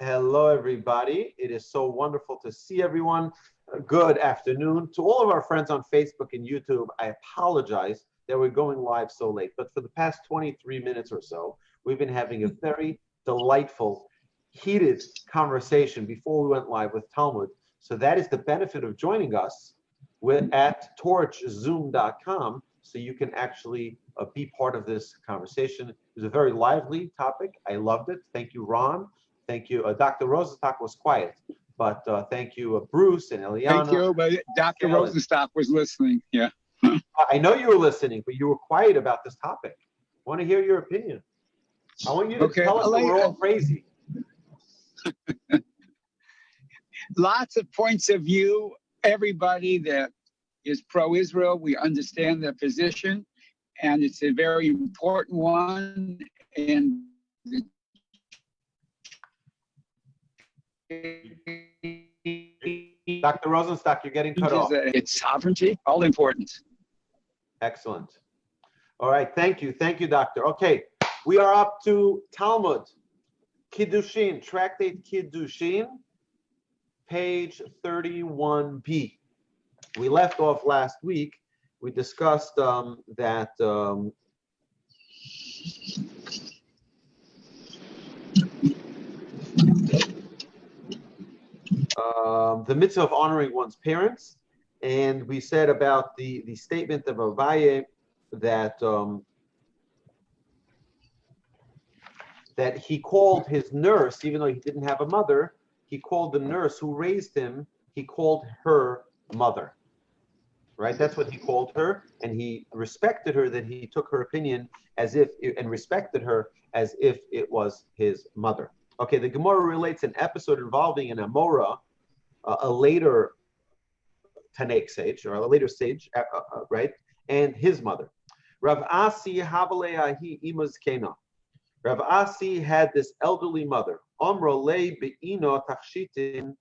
Hello, everybody. It is so wonderful to see everyone. Good afternoon. To all of our friends on Facebook and YouTube, I apologize that we're going live so late, but for the past 23 minutes or so, we've been having a very delightful, heated conversation before we went live with Talmud. So that is the benefit of joining us at torchzoom.com, so you can actually be part of this conversation. It was a very lively topic. I loved it. Thank you, Ron. Thank you. Dr. Rosenstock was quiet, but thank you, Bruce and Eliana. Thank you, but Dr. Rosenstock was listening. Yeah. I know you were listening, but you were quiet about this topic. I want to hear your opinion. I want you to tell us that we're all crazy. Lots of points of view. Everybody that is pro-Israel, we understand their position, and it's a very important one. And Dr. Rosenstock, you're getting cut off. It's sovereignty, all important. Excellent. All right, thank you. Thank you, Doctor. Okay, we are up to Talmud, Kiddushin, Tractate Kiddushin, page 31b. We left off last week. We discussed that the mitzvah of honoring one's parents, and we said about the statement of Aryeh that that he called his nurse, even though he didn't have a mother, he called the nurse who raised him, he called her mother. Right? That's what he called her, and he respected her, that he took her opinion as if, and respected her as if it was his mother. Okay, the Gemara relates an episode involving an Amora, a later Tanaic sage, or a later sage, right, and his mother. Rav Asi Havaleahi Imaz Kena. Rav Asi had this elderly mother. Amra le be'ino tachshitin.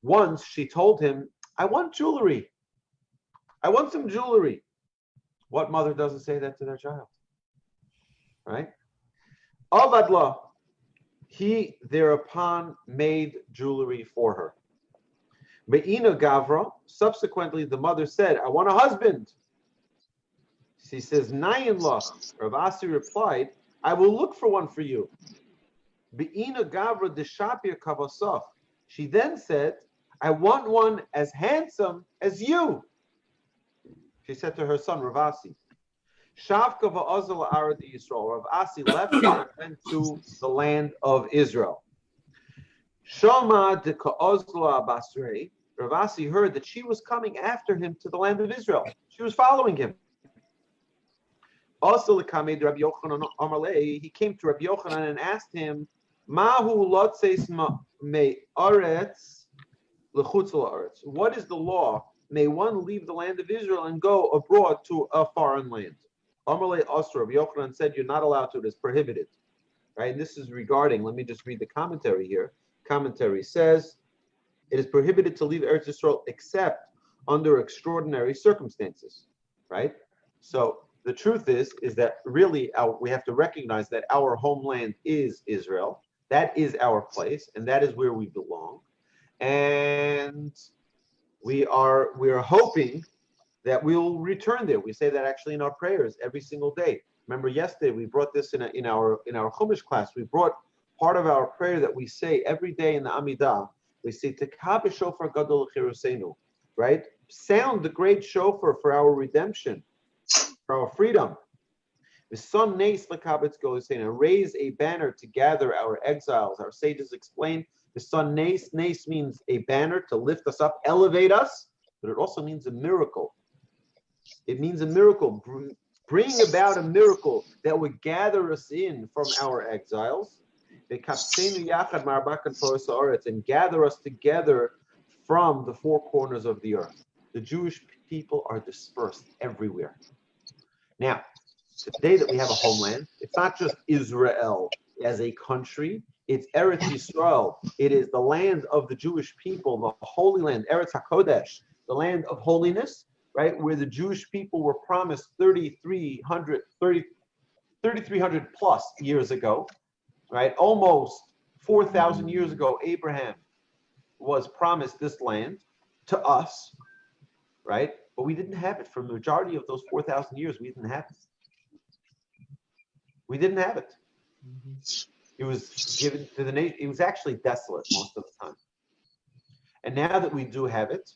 Once she told him, I want jewelry. I want some jewelry. What mother doesn't say that to their child? Right? Avadla. He thereupon made jewelry for her. Be'ina Gavra. Subsequently, the mother said, I want a husband. She says, Nayin-la. Rav Asi replied, I will look for one for you. Be'ina Gavra deshapir kavasach. She then said, I want one as handsome as you. She said to her son, Rav Asi. Shavka va'azal arad Yisrael. Rav Asi left and went to the land of Israel. Shama de ka'ozla basrei. Rav Asi heard that she was coming after him to the land of Israel. She was following him. Also, he came to Rabbi Yochanan and asked him, Mahu lotzeis me aretz lechutz la'aretz. What is the law? May one leave the land of Israel and go abroad to a foreign land? Amalei Asra, Rabbi Yochanan said, you're not allowed to, it is prohibited. Right? And this is regarding, let me just read the commentary here. Commentary says, it is prohibited to leave Eretz Yisrael except under extraordinary circumstances. Right? So the truth is that really we have to recognize that our homeland is Israel. That is our place, and that is where we belong. And we are hoping that we will return there. We say that actually in our prayers every single day. Remember yesterday we brought this in our Chumash class. We brought part of our prayer that we say every day in the Amidah. We say Tekah b'shofar gadol l'chirusenu, right? Sound the great shofar for our redemption, for our freedom. The son nes l'kabetz golisenu, raise a banner to gather our exiles. Our sages explain the son nes means a banner to lift us up, elevate us, but it also means a miracle. It means a miracle. Bring about a miracle that would gather us in from our exiles, and gather us together from the four corners of the earth. The Jewish people are dispersed everywhere. Now, today that we have a homeland, it's not just Israel as a country, it's Eretz Yisrael. It is the land of the Jewish people, the Holy Land, Eretz HaKodesh, the land of holiness, right, where the Jewish people were promised 3,300 plus years ago, right, almost 4,000 years ago, Abraham was promised this land to us, right? But we didn't have it for the majority of those 4,000 years. We didn't have it. We didn't have it. It was given to the nation. It was actually desolate most of the time. And now that we do have it,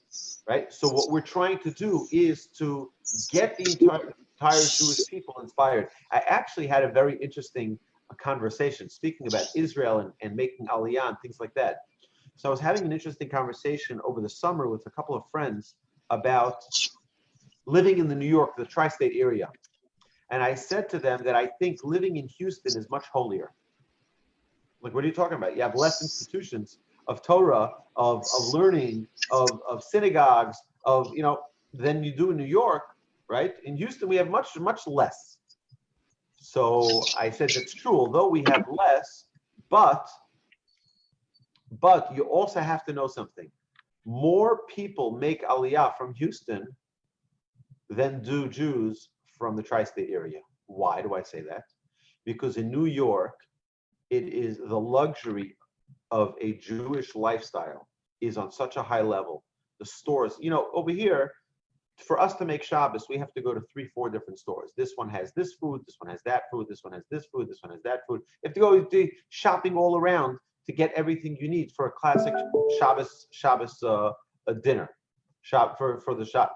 right? So what we're trying to do is to get the entire Jewish people inspired. I actually had a very interesting conversation speaking about Israel and making Aliyah and things like that. So I was having an interesting conversation over the summer with a couple of friends about living in the New York, the tri-state area. And I said to them that I think living in Houston is much holier. Like, what are you talking about? You have less institutions of Torah, of learning, of synagogues, than you do in New York, right? In Houston, we have much, much less. So I said that's true, although we have less, but you also have to know something. More people make Aliyah from Houston than do Jews from the tri-state area. Why do I say that? Because in New York, it is the luxury of a Jewish lifestyle is on such a high level. The stores, over here, for us to make Shabbos, we have to go to 3-4 different stores. This one has this food, this one has that food, this one has this food, this one has that food. You have to go shopping all around to get everything you need for a classic Shabbos dinner, for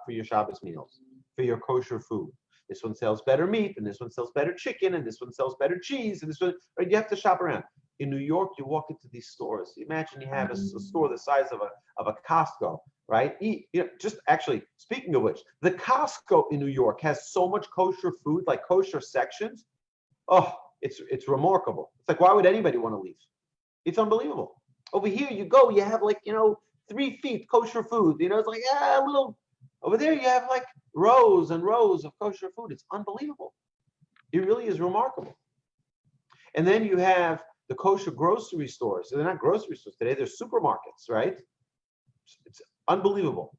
your Shabbos meals, for your kosher food. This one sells better meat, and this one sells better chicken, and this one sells better cheese, and this one. Right, you have to shop around. In New York, you walk into these stores. Imagine you have a store the size of a Costco, right? Just actually, speaking of which, the Costco in New York has so much kosher food, like kosher sections. Oh, it's remarkable. It's like, why would anybody want to leave? It's unbelievable. Over here, you go, you have 3 feet kosher food. It's like a little. Over there, you have like rows and rows of kosher food. It's unbelievable. It really is remarkable. And then you have the kosher grocery stores. They're not grocery stores today, they're supermarkets, right? It's unbelievable.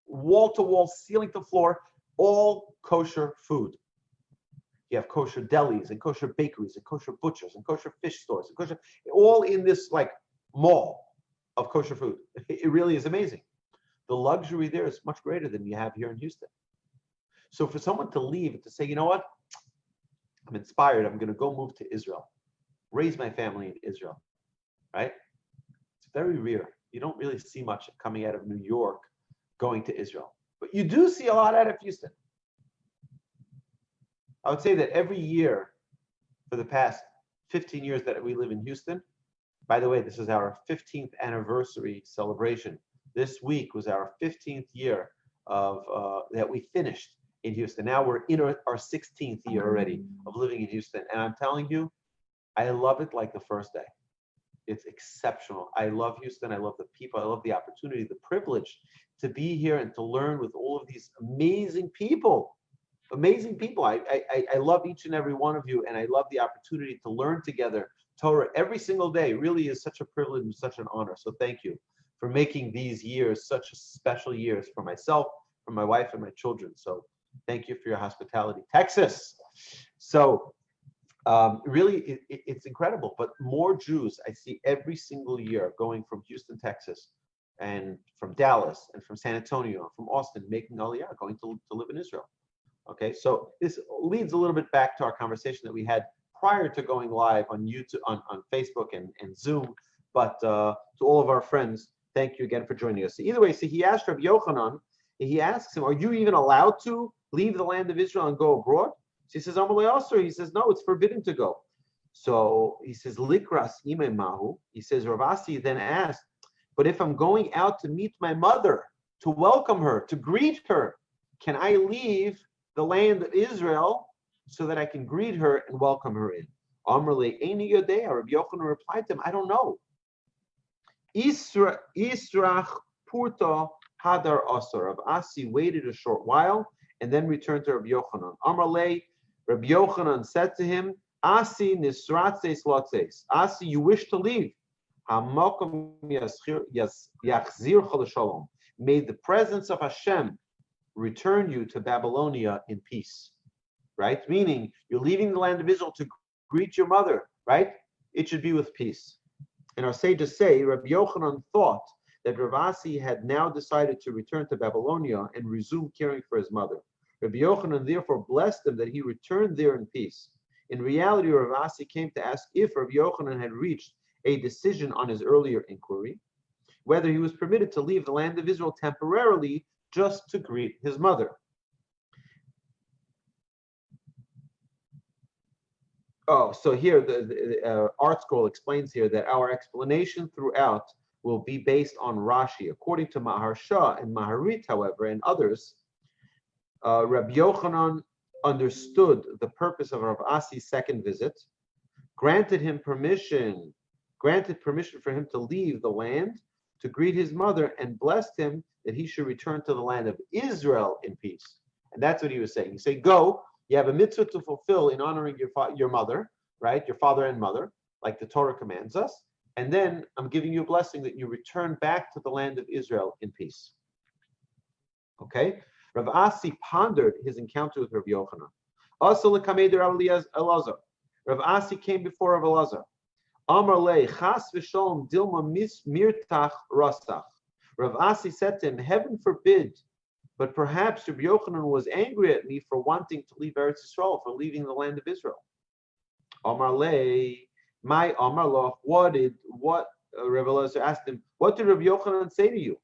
Wall to wall, ceiling to floor, all kosher food. You have kosher delis and kosher bakeries and kosher butchers and kosher fish stores and kosher, all in this mall of kosher food. It really is amazing. The luxury there is much greater than you have here in Houston. So for someone to leave and to say, you know what, I'm inspired, I'm going to go move to Israel, raise my family in Israel, right? It's very rare. You don't really see much coming out of New York going to Israel, but you do see a lot out of Houston. I would say that every year for the past 15 years that we live in Houston, by the way, this is our 15th anniversary celebration. This week was our 15th year of that we finished in Houston. Now we're in our 16th year already of living in Houston. And I'm telling you, I love it like the first day. It's exceptional. I love Houston. I love the people. I love the opportunity, the privilege to be here and to learn with all of these amazing people. Amazing people. I love each and every one of you, and I love the opportunity to learn together Torah every single day. It really is such a privilege and such an honor. So thank you for making these years such special years for myself, for my wife, and my children. So thank you for your hospitality. Texas. So really, it's incredible. But more Jews I see every single year going from Houston, Texas, and from Dallas, and from San Antonio, and from Austin, making Aliyah, going to live in Israel. Okay, so this leads a little bit back to our conversation that we had prior to going live on YouTube, on Facebook and Zoom. But to all of our friends, thank you again for joining us. So either way, so he asked Rabbi Yochanan, he asks him, are you even allowed to leave the land of Israel and go abroad? So he says, he says, no, it's forbidden to go. So he says, Likras ime mahu. He says, Rav Asi then asked, but if I'm going out to meet my mother, to welcome her, to greet her, can I leave the land of Israel so that I can greet her and welcome her in? Amrle Eini Yodea. Rabbi Yochanan replied to him, I don't know. Israch Purta Hadar Asar. Rav Asi waited a short while and then returned to Rabbi Yochanan. Amrle, Rabbi Yochanan said to him, Asi nisratzeis lotzeis. Asi, you wish to leave. Hamakom yachzir shalom. May the presence of Hashem return you to Babylonia in peace. Right? Meaning, you're leaving the land of Israel to greet your mother, right? it should be with peace. And our sages say Rabbi Yochanan thought that Rav Asi had now decided to return to Babylonia and resume caring for his mother. Rabbi Yochanan therefore blessed him that he returned there in peace. In reality, Rav Asi came to ask if Rabbi Yochanan had reached a decision on his earlier inquiry, whether he was permitted to leave the land of Israel temporarily just to greet his mother. Oh, so here the Art Scroll explains here that our explanation throughout will be based on Rashi. According to Maharsha and Maharit, however, and others, Rabbi Yochanan understood the purpose of Rav Asi's second visit, granted permission for him to leave the land to greet his mother, and blessed him that he should return to the land of Israel in peace. And that's what he was saying. He said, go, you have a mitzvah to fulfill in honoring your mother, right? Your father and mother, like the Torah commands us. And then I'm giving you a blessing that you return back to the land of Israel in peace. Okay? Rav Asi pondered his encounter with Rabbi Yochanan. Rav Asi came before Rav Elazar. Amar le chas v'sholom dilma mirtach rasach. Rav Asi said to him, heaven forbid, but perhaps Rabbi Yochanan was angry at me for wanting to leave Eretz Yisrael, for leaving the land of Israel. Amar le, my Amar lo, what Rav Elazar asked him, what did Rabbi Yochanan say to you?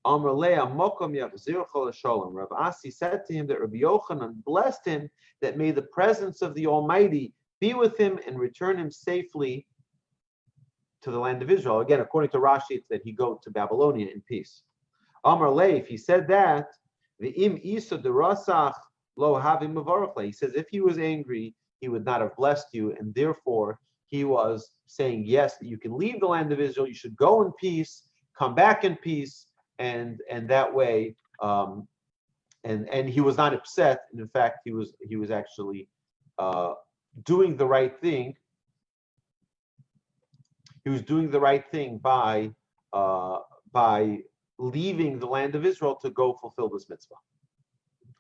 Amar le amokom yachzircha l'sholom. Rav Asi said to him that Rabbi Yochanan blessed him that may the presence of the Almighty be with him and return him safely to the land of Israel. Again, according to Rashi, it's that he go to Babylonia in peace. Amar le, if he said that, the im isa derasach lo havim mavarachle. He says if he was angry, he would not have blessed you, and therefore he was saying yes, that you can leave the land of Israel, you should go in peace, come back in peace, and that way, and he was not upset. And in fact, he was actually doing the right thing. He was doing the right thing by leaving the land of Israel to go fulfill this mitzvah.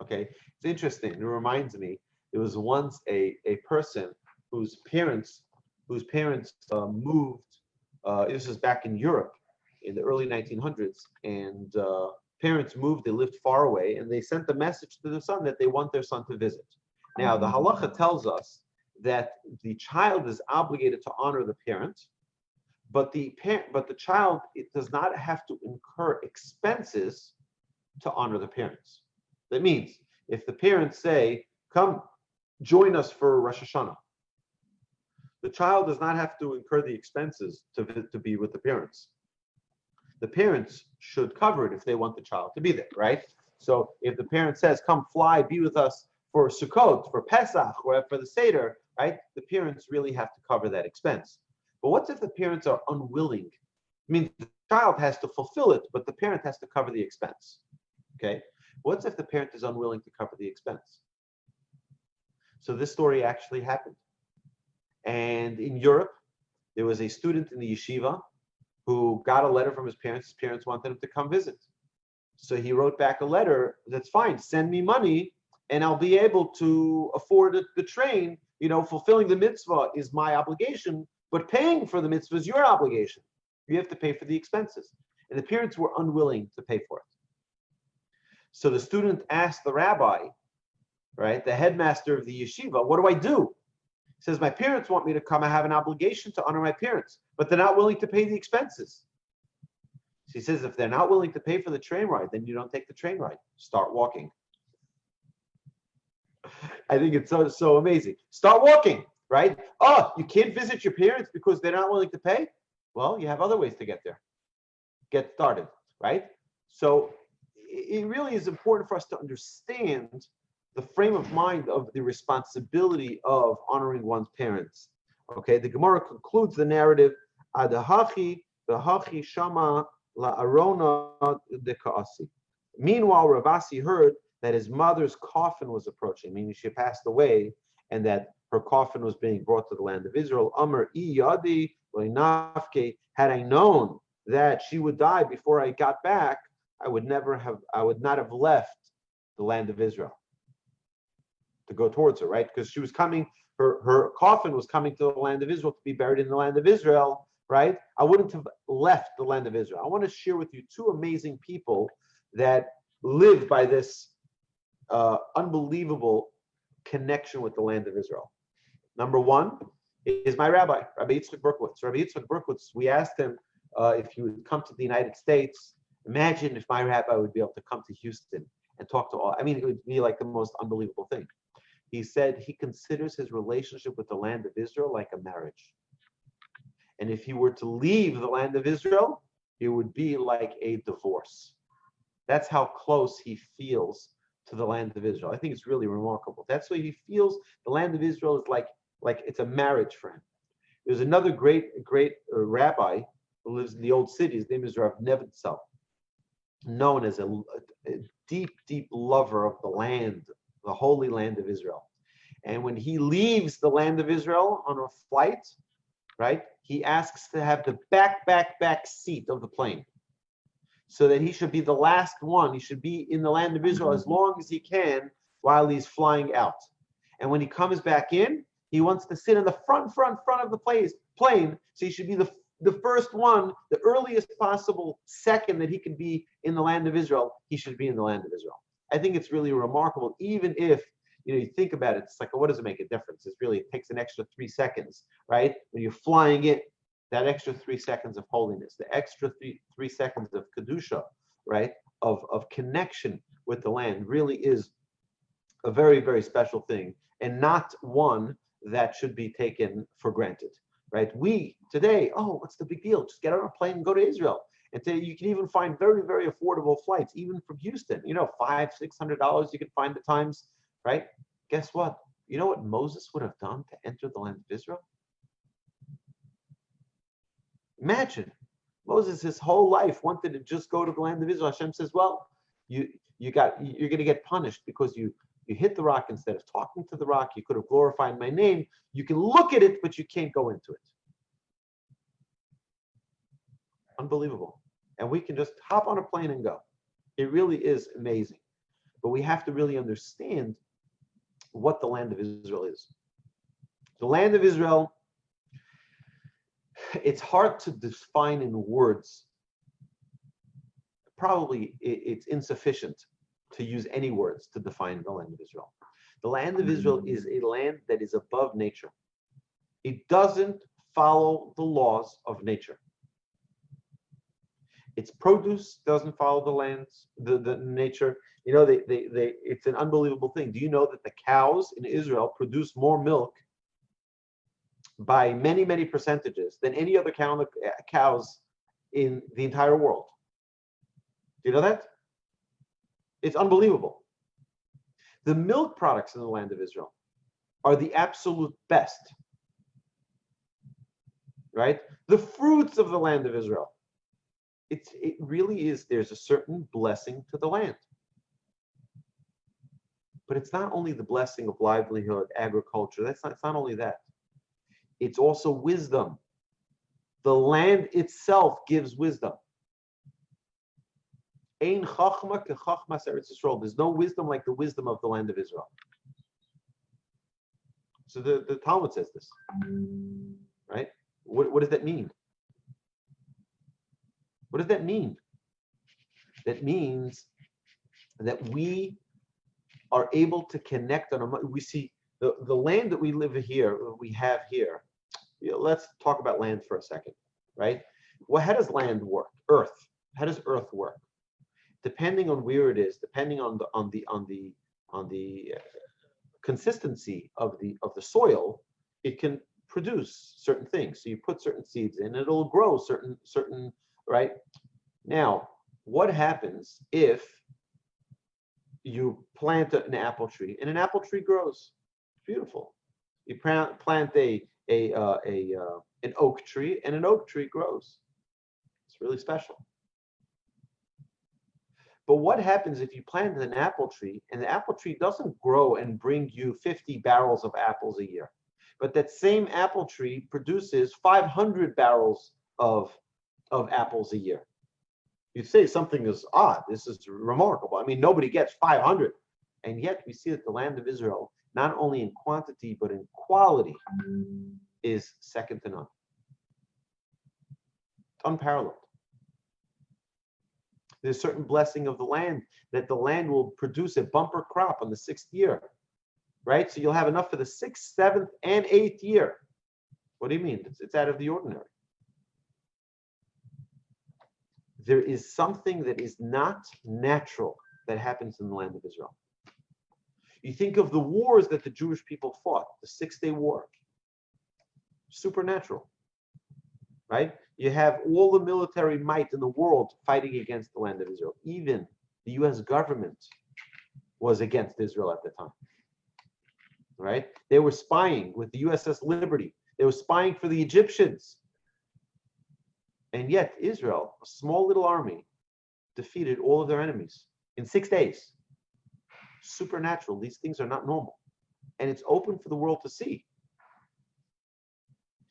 Okay, it's interesting. It reminds me, there was once a person whose parents moved. This was back in Europe in the early 1900s, and parents moved. They lived far away, and they sent a message to their son that they want their son to visit. Now, the halacha tells us that the child is obligated to honor the parent, but the child, it does not have to incur expenses to honor the parents. That means if the parents say, come join us for Rosh Hashanah, the child does not have to incur the expenses to be with the parents. The parents should cover it if they want the child to be there, right? So if the parent says, come fly, be with us for Sukkot, for Pesach, or for the Seder, right? The parents really have to cover that expense. But what if the parents are unwilling? I mean, the child has to fulfill it, but the parent has to cover the expense. Okay? What if the parent is unwilling to cover the expense? So this story actually happened. And in Europe, there was a student in the yeshiva who got a letter from his parents. His parents wanted him to come visit. So he wrote back a letter, that's fine, send me money, and I'll be able to afford the train. You know, fulfilling the mitzvah is my obligation, but paying for the mitzvah is your obligation. You have to pay for the expenses. And the parents were unwilling to pay for it. So the student asked the rabbi, right, the headmaster of the yeshiva, what do I do? He says, my parents want me to come. I have an obligation to honor my parents, but they're not willing to pay the expenses. So he says, if they're not willing to pay for the train ride, then you don't take the train ride. Start walking. I think it's so amazing. Start walking, right? Oh, you can't visit your parents because they're not willing to pay? Well, you have other ways to get there. Get started, right? So it really is important for us to understand the frame of mind of the responsibility of honoring one's parents. Okay, the Gemara concludes the narrative, Adahachi, Vahachi Shama La Arona de Kaasi. Meanwhile, Rav Asi heard that his mother's coffin was approaching, meaning she passed away, and that her coffin was being brought to the land of Israel. Amar iyadi loinafke. Had I known that she would die before I got back, I would not have left the land of Israel to go towards her, right? Because she was coming her coffin was coming to the land of Israel to be buried in the land of Israel, right? I wouldn't have left the land of Israel. I want to share with you two amazing people that live by this unbelievable connection with the land of Israel. Number one is my rabbi, Rabbi Yitzchak Berkowitz. Rabbi Yitzchak Berkowitz, we asked him if he would come to the United States. Imagine if my rabbi would be able to come to Houston and talk to all. I mean, it would be like the most unbelievable thing. He said he considers his relationship with the land of Israel like a marriage. And if he were to leave the land of Israel, it would be like a divorce. That's how close he feels to the land of Israel. I think it's really remarkable. That's why he feels the land of Israel is like it's a marriage for him. There's another great rabbi who lives in the old city. His name is Rav Nevitzal, known as a deep, deep lover of the land, the holy land of Israel. And when he leaves the land of Israel on a flight, right, he asks to have the back seat of the plane, so that he should be the last one. He should be in the land of Israel as long as he can while he's flying out. And when he comes back in, he wants to sit in the front of the plane. So he should be the first one, the earliest possible second that he can be in the land of Israel, he should be in the land of Israel. I think it's really remarkable, even if you think about it, it's like, what does it make a difference? It takes an extra 3 seconds, right? When you're flying in, that extra 3 seconds of holiness, the extra three seconds of Kedusha, right? Of connection with the land really is a very, very special thing, and not one that should be taken for granted, right? We today, what's the big deal? Just get on a plane and go to Israel. And today you can even find very, very affordable flights, even from Houston. $500-$600 you can find at times, right? Guess what? You know what Moses would have done to enter the land of Israel? Imagine, Moses his whole life wanted to just go to the land of Israel. Hashem says, well, you're going to get punished because you hit the rock instead of talking to the rock. You could have glorified my name. You can look at it, but you can't go into it. Unbelievable. And we can just hop on a plane and go. It really is amazing. But we have to really understand what the land of Israel is. The land of Israel, it's hard to define in words. Probably it's insufficient to use any words to define the land of Israel. The land of Israel is a land that is above nature. It doesn't follow the laws of nature. Its produce doesn't follow the nature. It's an unbelievable thing. Do you know that the cows in Israel produce more milk by many, many percentages than any other cows in the entire world? Do you know that? It's unbelievable. The milk products in the land of Israel are the absolute best, right? The fruits of the land of Israel. It really is, there's a certain blessing to the land. But it's not only the blessing of livelihood, agriculture, it's not only that. It's also wisdom. The land itself gives wisdom. Ein chachma kechachmas Eretz Yisrael. There's no wisdom like the wisdom of the land of Israel. So the Talmud says this, right? What does that mean? What does that mean? That means that we are able to connect we see the land that we have here. Let's talk about land for a second, right? Well, how does land work? Earth. How does earth work? Depending on where it is, depending on the consistency of the soil, it can produce certain things. So you put certain seeds in, it'll grow certain right? Now, what happens if you plant an apple tree and an apple tree grows? Beautiful. You plant an oak tree and an oak tree grows. It's really special. But what happens if you plant an apple tree and the apple tree doesn't grow and bring you 50 barrels of apples a year, but that same apple tree produces 500 barrels of apples a year? You'd say something is odd. This is remarkable. I mean, nobody gets 500. And yet we see that the land of Israel not only in quantity, but in quality, is second to none. It's unparalleled. There's a certain blessing of the land, that the land will produce a bumper crop on the 6th year, right? So you'll have enough for the 6th, 7th, and 8th year. What do you mean? It's out of the ordinary. There is something that is not natural that happens in the land of Israel. You think of the wars that the Jewish people fought, the 6-Day War. Supernatural, right? You have all the military might in the world fighting against the land of Israel. Even the U.S. government was against Israel at the time, right? They were spying with the USS Liberty. They were spying for the Egyptians. And yet Israel, a small little army, defeated all of their enemies in 6 days. Supernatural. These things are not normal. And it's open for the world to see.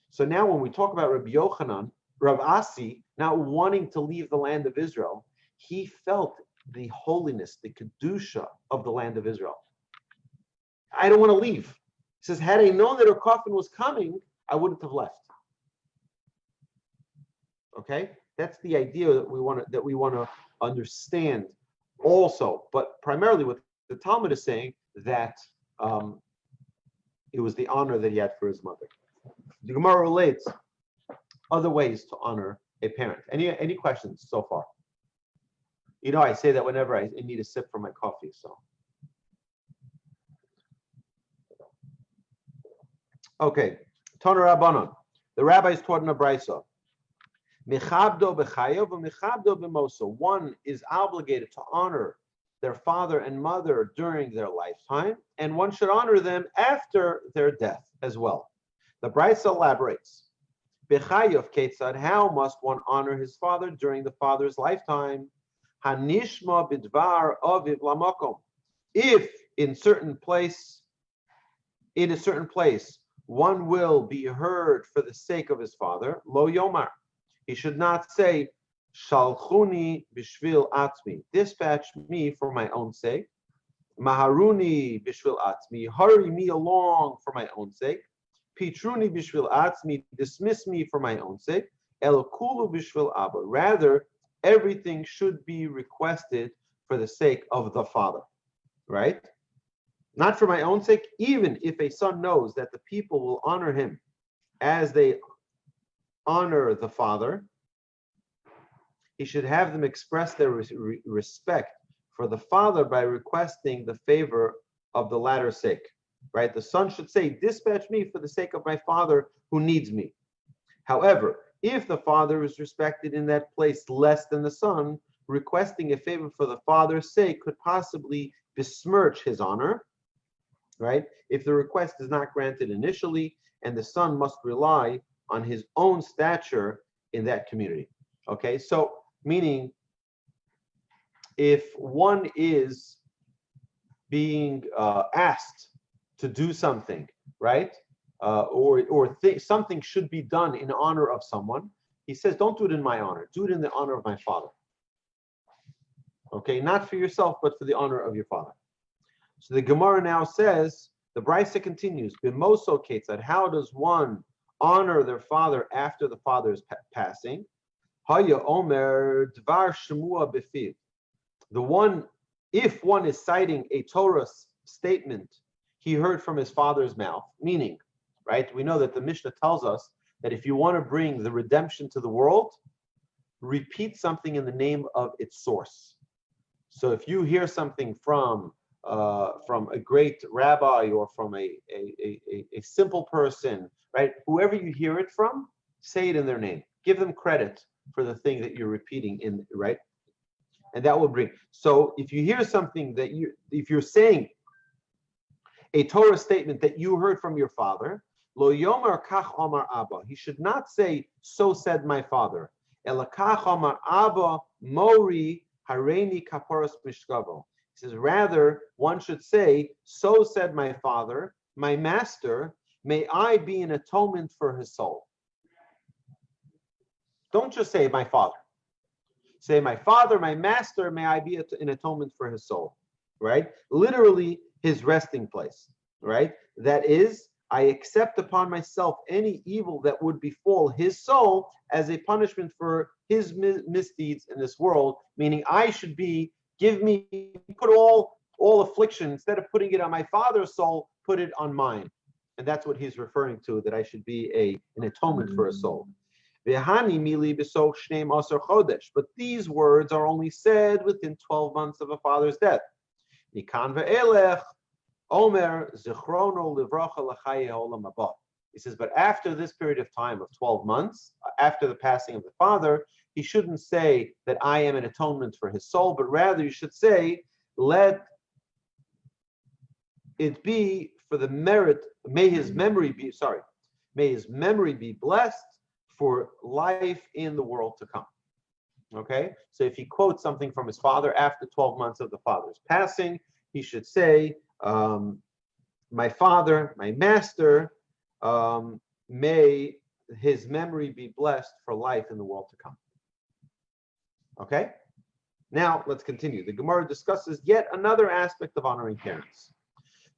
So now when we talk about Rabbi Yochanan, Rav Asi, now wanting to leave the land of Israel, he felt the holiness, the Kedusha of the land of Israel. I don't want to leave. He says, had I known that her coffin was coming, I wouldn't have left. Okay? That's the idea that we want to understand also. But primarily what the Talmud is saying, that it was the honor that he had for his mother. The Gemara relates other ways to honor a parent. Any questions so far? You know, I say that whenever I need a sip from my coffee. So, okay. Tana Rabbanon. The rabbis taught in a brayso. Mechabdo b'chayav v'mechabdo b'moso. One is obligated to honor their father and mother during their lifetime, and one should honor them after their death as well. The brayso elaborates. B'chayav ketzad, how must one honor his father during the father's lifetime? Hanishma bidvar aviv lamakom. If in a certain place, one will be heard for the sake of his father, lo yomar. He should not say, Shalchuni bishvil atzmi. Dispatch me for my own sake. Maharuni bishvil atzmi. Hurry me along for my own sake. Pitruni bishvil atzmi. Dismiss me for my own sake. Elokulu bishvil abba. Rather, everything should be requested for the sake of the father. Right? Not for my own sake, even if a son knows that the people will honor him as they honor the father, he should have them express their respect for the father by requesting the favor of the latter's sake. Right? The son should say, dispatch me for the sake of my father who needs me. However, if the father is respected in that place less than the son, requesting a favor for the father's sake could possibly besmirch his honor. Right? If the request is not granted initially, and the son must rely on his own stature in that community. Okay, so meaning if one is being asked to do something, right, something should be done in honor of someone, he says, don't do it in my honor, do it in the honor of my father. Okay, not for yourself, but for the honor of your father. So the Gemara now says, the Brisa continues, Bimoso ketzad, how does one honor their father after the father's passing? Haya omer dvar shemua befiv. The one, if one is citing a Torah statement he heard from his father's mouth, meaning, right, we know that the Mishnah tells us that if you want to bring the redemption to the world, repeat something in the name of its source. So if you hear something from a great rabbi or from a simple person, right? Whoever you hear it from, say it in their name. Give them credit for the thing that you're repeating in, right? And that will bring. So if you hear something that if you're saying a Torah statement that you heard from your father, lo yomer kach omar abba. He should not say, so said my father. Ela kach omar abba mori hareini kaporos mishkavo. He says, rather, one should say, so said my father, my master, may I be an atonement for his soul. Don't just say my father. Say my father, my master, may I be an atonement for his soul. Right? Literally, his resting place. right? That is, I accept upon myself any evil that would befall his soul as a punishment for his misdeeds in this world, meaning I should put all affliction, instead of putting it on my father's soul, put it on mine. And that's what he's referring to, that I should be an atonement for a soul. But these words are only said within 12 months of a father's death. Omer zichrono livracha l'chaye olam haba. He says, but after this period of time of 12 months, after the passing of the father, he shouldn't say that I am an atonement for his soul, but rather you should say, let it be for the merit, may his memory be blessed for life in the world to come. Okay? So if he quotes something from his father after 12 months of the father's passing, he should say, my father, my master, may his memory be blessed for life in the world to come. Okay? Now, let's continue. The Gemara discusses yet another aspect of honoring parents.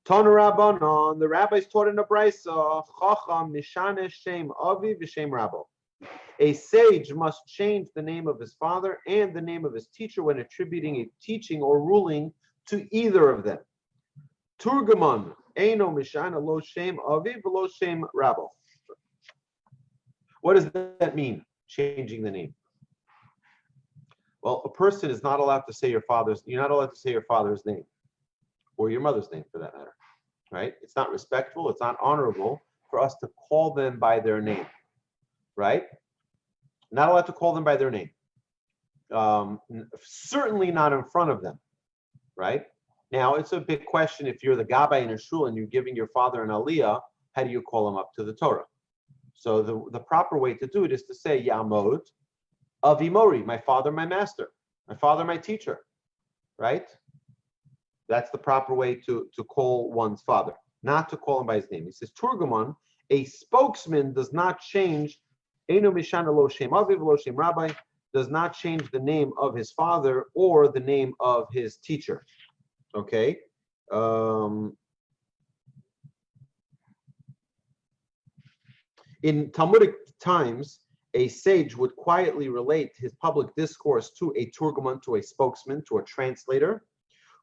Tana Rabbanon, the rabbis taught in a brisa, Chacham mishane shem avi v'shem rabo. A sage must change the name of his father and the name of his teacher when attributing a teaching or ruling to either of them. Turgaman, Eino Mishana Lo Shem Avi Velo Shem Rabo. What does that mean, changing the name? Well, a person is not allowed to say you're not allowed to say your father's name, or your mother's name for that matter, right? It's not respectful, it's not honorable for us to call them by their name, right? Not allowed to call them by their name. Certainly not in front of them, right? Now, it's a big question if you're the Gabbai in a shul and you're giving your father an aliyah, how do you call him up to the Torah? So the proper way to do it is to say, Yamod Avimori, my father, my master, my father, my teacher, right? That's the proper way to call one's father, not to call him by his name. He says, Turgaman, a spokesman does not change, Eino Mishana Lo Shem Aviv Lo Shem Rabbi, does not change the name of his father or the name of his teacher. Okay. In Talmudic times, a sage would quietly relate his public discourse to a turgoman, to a spokesman, to a translator,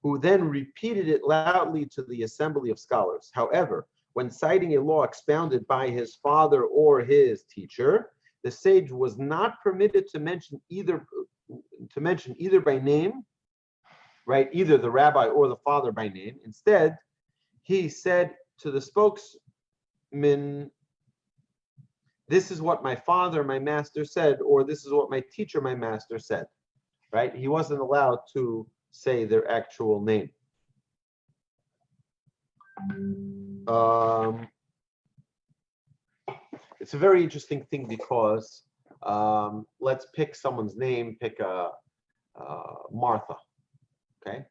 who then repeated it loudly to the assembly of scholars. However, when citing a law expounded by his father or his teacher, the sage was not permitted to mention either by name, right? Either the rabbi or the father by name. Instead, he said to the spokesman, this is what my father, my master said, or this is what my teacher, my master said, right? He wasn't allowed to say their actual name. It's a very interesting thing because let's pick someone's name, pick Martha. Okay,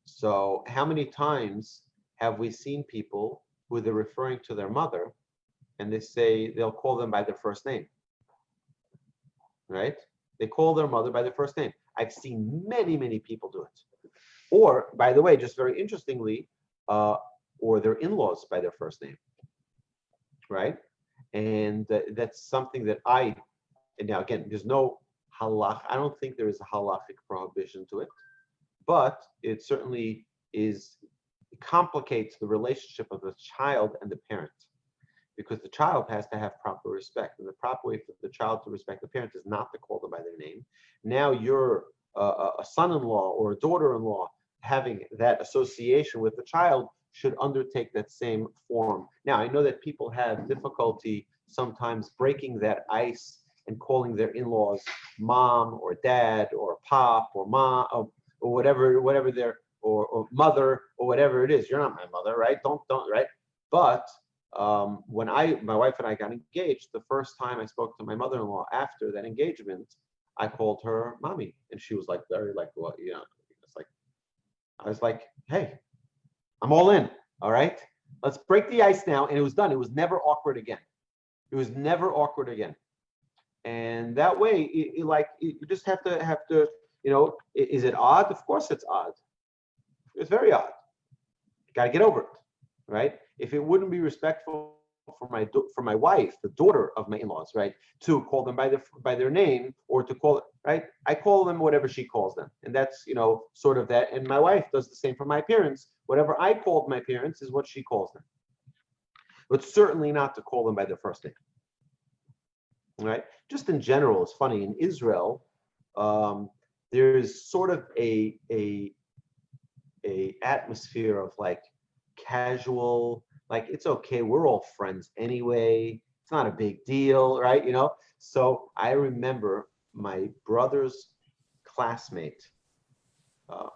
so how many times have we seen people who they're referring to their mother and they'll call them by their first name, right? They call their mother by their first name. I've seen many, many people do it. Or, by the way, just very interestingly, or their in-laws by their first name, right? And that's something that and now again, there's no halach. I don't think there is a halachic prohibition to it. But it certainly complicates the relationship of the child and the parent, because the child has to have proper respect, and the proper way for the child to respect the parent is not to call them by their name. Now you're a son-in-law or a daughter-in-law having that association with the child should undertake that same form. Now I know that people have difficulty sometimes breaking that ice and calling their in-laws mom or dad or pop or ma or whatever their or mother or whatever it is. You're not my mother, right? Don't right? But when my wife and I got engaged, the first time I spoke to my mother-in-law after that engagement, I called her mommy, and she was like very like, well, you know, it's like I was like, hey, I'm all in. All right, let's break the ice now, and it was done. It was never awkward again. It was never awkward again. And that way, you just have to. You know, is it odd? Of course it's odd. It's very odd. You got to get over it, right? If it wouldn't be respectful for my wife, the daughter of my in-laws, right, to call them by their name, or to call it, right, I call them whatever she calls them, and that's sort of that. And my wife does the same for my parents. Whatever I called my parents is what she calls them, but certainly not to call them by their first name. Right? Just in general, it's funny in Israel. There's sort of a atmosphere of like casual, like it's okay, we're all friends anyway, it's not a big deal, right? So I remember my brother's classmate, what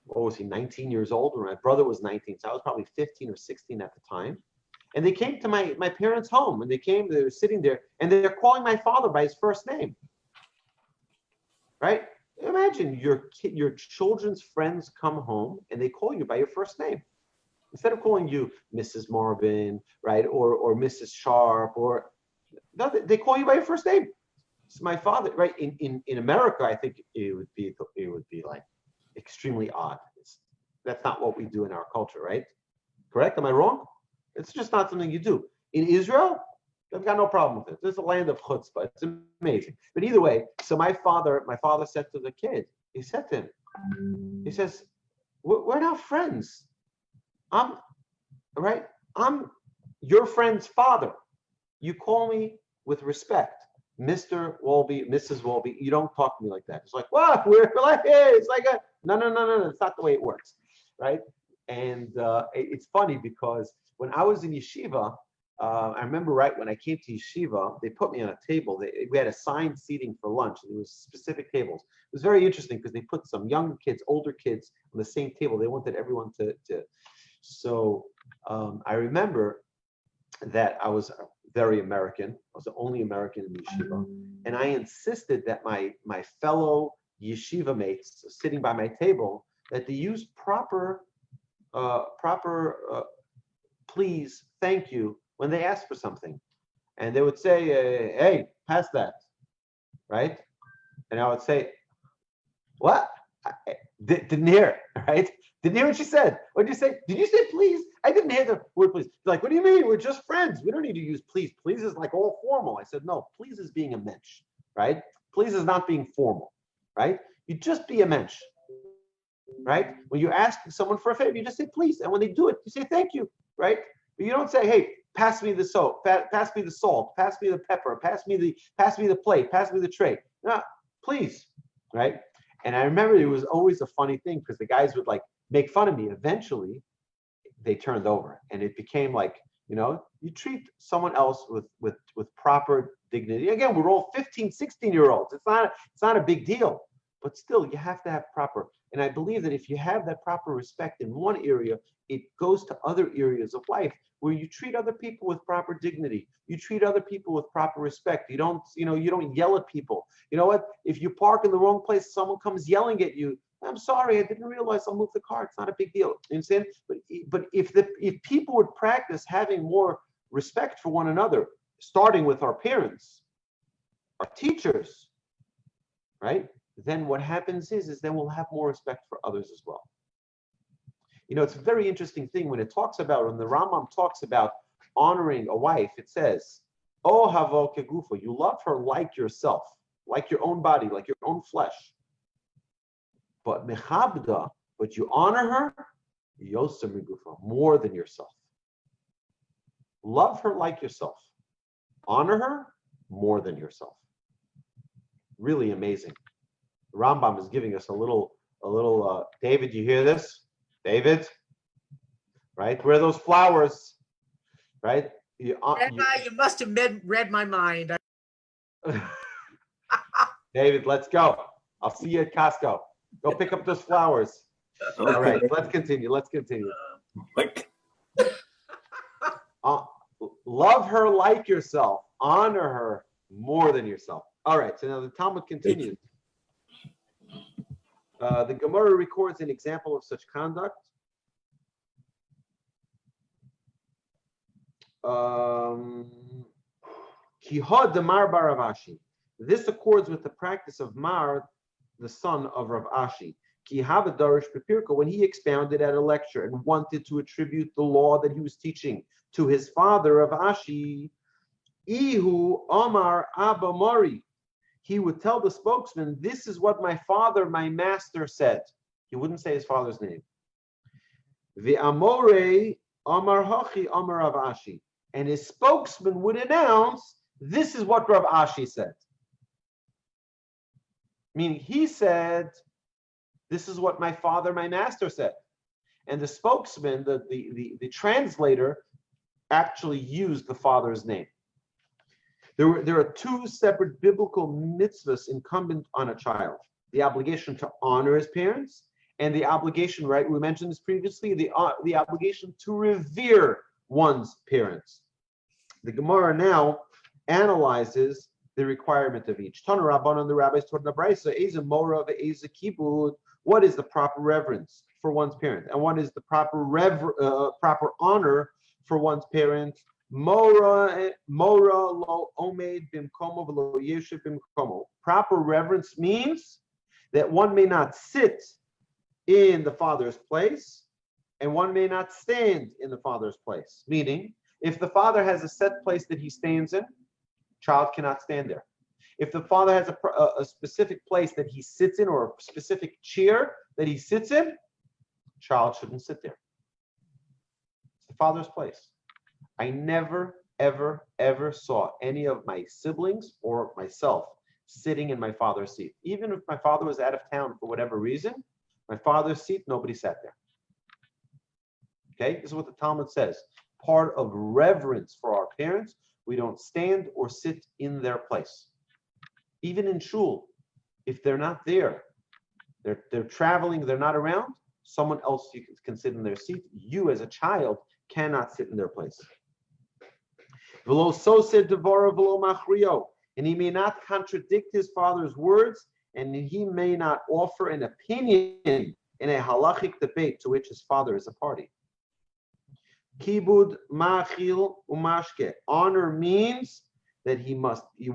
was he, 19 years old, or my brother was 19, so I was probably 15 or 16 at the time, and they came to my parents' home, and they were sitting there, and they're calling my father by his first name, right? Imagine your children's friends come home and they call you by your first name. Instead of calling you Mrs. Marvin, right, or Mrs. Sharp, or no, they call you by your first name. So my father, right, in America, I think it would be like extremely odd. That's not what we do in our culture, right? Correct? Am I wrong? It's just not something you do. In Israel, they've got no problem with it. There's a land of chutzpah. It's amazing. But either way, so my father said to the kid, he said to him, he says, we're not friends. I'm your friend's father. You call me with respect, Mr. Wolbe, Mrs. Wolbe. You don't talk to me like that. It's like, what? We're like, hey, it's like no. It's not the way it works, right? And it's funny because when I was in yeshiva, I remember right when I came to yeshiva, they put me on a table. We had assigned seating for lunch, and there was specific tables. It was very interesting because they put some young kids, older kids on the same table. They wanted everyone to. So I remember that I was very American. I was the only American in the yeshiva, and I insisted that my fellow yeshiva mates sitting by my table, that they use proper please, thank you, when they ask for something. And they would say, hey, pass that, right? And I would say, what? Didn't hear, right? Didn't hear what she said. What did you say? Did you say please? I didn't hear the word please. Like, what do you mean? We're just friends. We don't need to use please. Please is like all formal. I said, no, please is being a mensch, right? Please is not being formal, right? You just be a mensch, right? When you ask someone for a favor, you just say please. And when they do it, you say thank you, right? But you don't say, hey, pass me the soap, pass me the salt, pass me the pepper, pass me the plate, pass me the tray. No, please, right? And I remember it was always a funny thing because the guys would like make fun of me. Eventually, they turned over, and it became like, you treat someone else with proper dignity. Again, we're all 15, 16-year-olds. It's not a big deal, but still, you have to have proper. And I believe that if you have that proper respect in one area, it goes to other areas of life where you treat other people with proper dignity. You treat other people with proper respect. You don't yell at people. You know what? If you park in the wrong place, someone comes yelling at you. I'm sorry, I didn't realize. I'll move the car. It's not a big deal. You understand? But if people would practice having more respect for one another, starting with our parents, our teachers, right? Then what happens is then we'll have more respect for others as well. It's a very interesting thing when the Rambam talks about honoring a wife. It says, "Oh havo kegufo," you love her like yourself, like your own body, like your own flesh. But mechabda, but you honor her, yosem migufo, more than yourself. Love her like yourself. Honor her more than yourself. Really amazing. The Rambam is giving us a little. David, you hear this? David, right? Where are those flowers, right? You must have read my mind. David, let's go. I'll see you at Costco. Go pick up those flowers. Okay. All right, let's continue. Love her like yourself. Honor her more than yourself. All right, so now the Talmud continues. The Gemara records an example of such conduct. Kihod Damar bar Rav Ashi. This accords with the practice of Mar, the son of Rav Ashi. Ki hava darish bepirka, when he expounded at a lecture and wanted to attribute the law that he was teaching to his father of Ashi, Ihu Omar Abba Mori, he would tell the spokesman, this is what my father, my master said. He wouldn't say his father's name. The Amore Omar Hachi Omar Rav Ashi. And his spokesman would announce, this is what Rav Ashi said. Meaning he said, this is what my father, my master said. And the spokesman, the translator, actually used the father's name. There are two separate biblical mitzvahs incumbent on a child. The obligation to honor his parents and the obligation, right, we mentioned this previously, the obligation to revere one's parents. The Gemara now analyzes the requirement of each. Tana Rabbanan, the rabbis taught in the Brisa, Eza Mora Eza Kibud, what is the proper reverence for one's parent? And what is the proper honor for one's parent? Mora lo omed bimkomo v'lo yeshiv bimkomo. Proper reverence means that one may not sit in the father's place and one may not stand in the father's place. Meaning, if the father has a set place that he stands in, child cannot stand there. If the father has a specific place that he sits in or a specific chair that he sits in, child shouldn't sit there. It's the father's place. I never, ever, ever saw any of my siblings or myself sitting in my father's seat. Even if my father was out of town for whatever reason, my father's seat, nobody sat there. Okay, this is what the Talmud says. Part of reverence for our parents, we don't stand or sit in their place. Even in shul, if they're not there, they're traveling, they're not around, someone else you can sit in their seat. You as a child cannot sit in their place. And he may not contradict his father's words, and he may not offer an opinion in a halachic debate to which his father is a party. Kibud machil umashke. Honor means that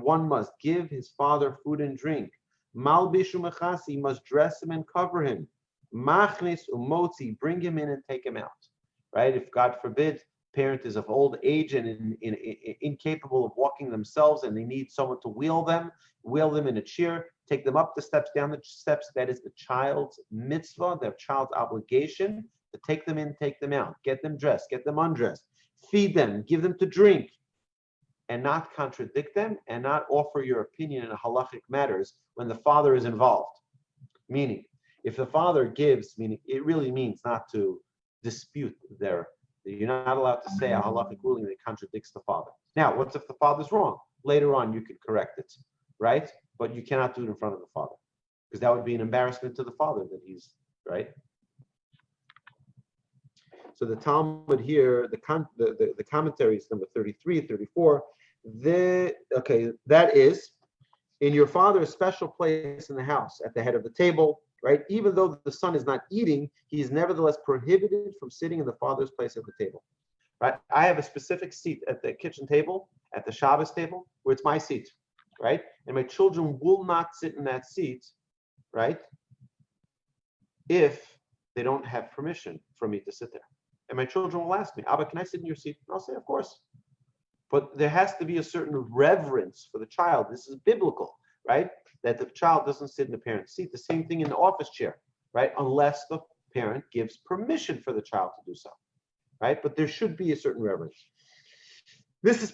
one must give his father food and drink. Malbish umechasi, he must dress him and cover him. Machnis umotzi, bring him in and take him out. Right? If God forbid, parent is of old age and incapable of walking themselves, and they need someone to wheel them in a chair, take them up the steps, down the steps. That is the child's mitzvah, their child's obligation to take them in, take them out, get them dressed, get them undressed, feed them, give them to drink, and not contradict them and not offer your opinion in halachic matters when the father is involved. Meaning, if the father gives, meaning it really means not to dispute you're not allowed to say a halachic ruling that contradicts the father. Now, what if the father's wrong? Later on, you could correct it, right? But you cannot do it in front of the father, because that would be an embarrassment to the father that he's, right? So the Talmud here, the commentary is number 33, 34. That is, in your father's special place in the house, at the head of the table, right? Even though the son is not eating, he is nevertheless prohibited from sitting in the father's place at the table, right? I have a specific seat at the kitchen table, at the Shabbos table, where it's my seat, right? And my children will not sit in that seat, right? If they don't have permission for me to sit there. And my children will ask me, Abba, can I sit in your seat? And I'll say, of course. But there has to be a certain reverence for the child. This is biblical, right? That the child doesn't sit in the parent's seat. The same thing in the office chair, right? Unless the parent gives permission for the child to do so, right? But there should be a certain reverence. This is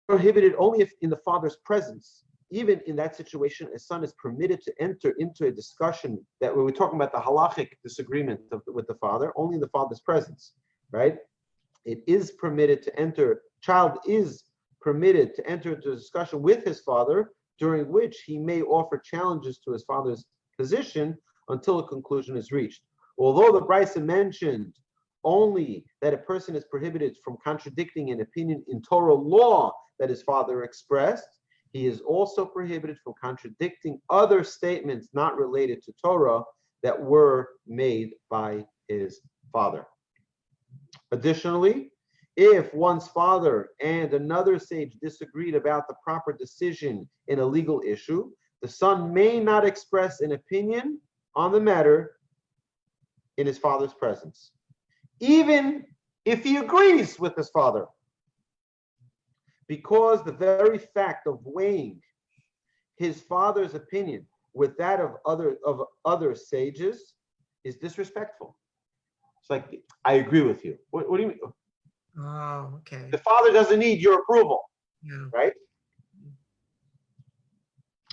prohibited only if in the father's presence. Even in that situation, a son is permitted to enter into a discussion that when we're talking about the halachic disagreement with the father, only in the father's presence, right? It is permitted to enter, child is permitted to enter into a discussion with his father, during which he may offer challenges to his father's position until a conclusion is reached. Although the Brisa mentioned only that a person is prohibited from contradicting an opinion in Torah law that his father expressed, he is also prohibited from contradicting other statements not related to Torah that were made by his father. Additionally, if one's father and another sage disagreed about the proper decision in a legal issue, the son may not express an opinion on the matter in his father's presence, even if he agrees with his father, because the very fact of weighing his father's opinion with that of other sages is disrespectful. It's like, I agree with you. What do you mean? Oh, okay. The father doesn't need your approval, Yeah. right?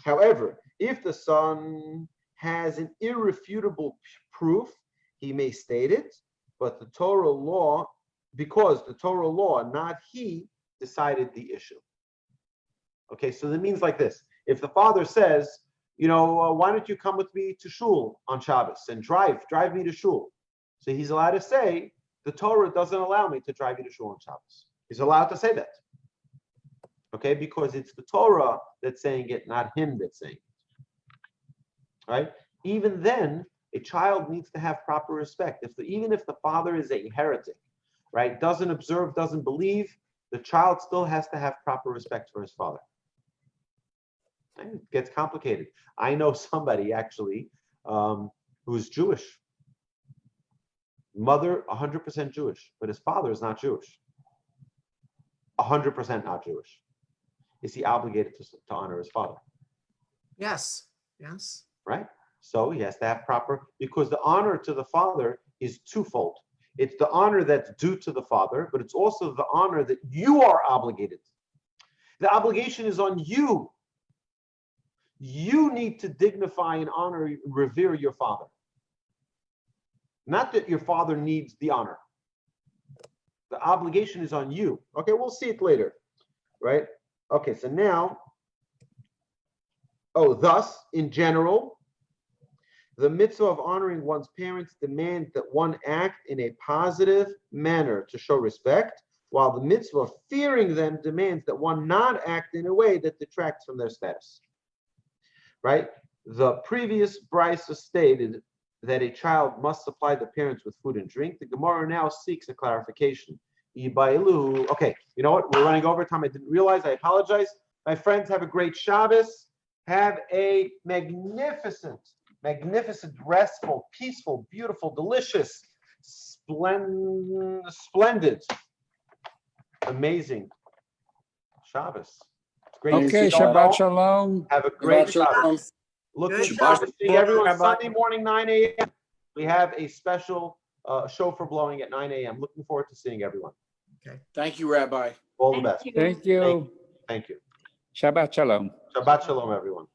However, if the son has an irrefutable proof, he may state it, but the Torah law, because the Torah law, not he, decided the issue. Okay, so that means like this. If the father says, why don't you come with me to shul on Shabbos and drive me to shul? So he's allowed to say, the Torah doesn't allow me to drive you to shul on Shabbos. He's allowed to say that. Okay, because it's the Torah that's saying it, not him that's saying it. Right? Even then, a child needs to have proper respect. Even if the father is a heretic, right, doesn't observe, doesn't believe, the child still has to have proper respect for his father. It gets complicated. I know somebody actually who's Jewish. Mother, 100% Jewish, but his father is not Jewish. 100% not Jewish. Is he obligated to honor his father? Yes. Yes. Right? So he has to have proper, because the honor to the father is twofold. It's the honor that's due to the father, but it's also the honor that you are obligated. The obligation is on you. You need to dignify and honor, revere your father. Not that your father needs the honor. The obligation is on you. Okay, we'll see it later, right? Okay, so now, thus, in general, the mitzvah of honoring one's parents demands that one act in a positive manner to show respect, while the mitzvah of fearing them demands that one not act in a way that detracts from their status. Right? The previous brisa stated that a child must supply the parents with food and drink. The Gemara now seeks a clarification. Okay, you know what? We're running over time. I didn't realize. I apologize. My friends, have a great Shabbos. Have a magnificent, restful, peaceful, beautiful, delicious, splendid, amazing Shabbos. Great. Okay, Shabbat Shalom. Have a great Shabbat Shabbos. Shalom. Looking Good forward to seeing everyone Rabbi. Sunday morning, 9 a.m. We have a special shofar blowing at 9 a.m. Looking forward to seeing everyone. Thank you, Rabbi. All the best. Thank you. Thank you. Shabbat Shalom. Shabbat Shalom, everyone.